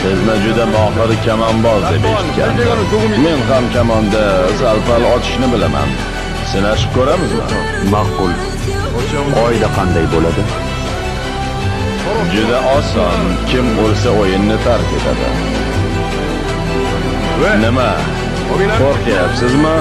Sizni juda mohir kamonboz deb eshitgandim. Men ham kamonda sal-pal otishni bilaman. Sinashib ko'ramizmi? Ma'qul. Oyda qanday bo'ladi? Juda oson. Kim o'lsa o'yinni tark etadi. Nima? Qo'rqyapsizmi?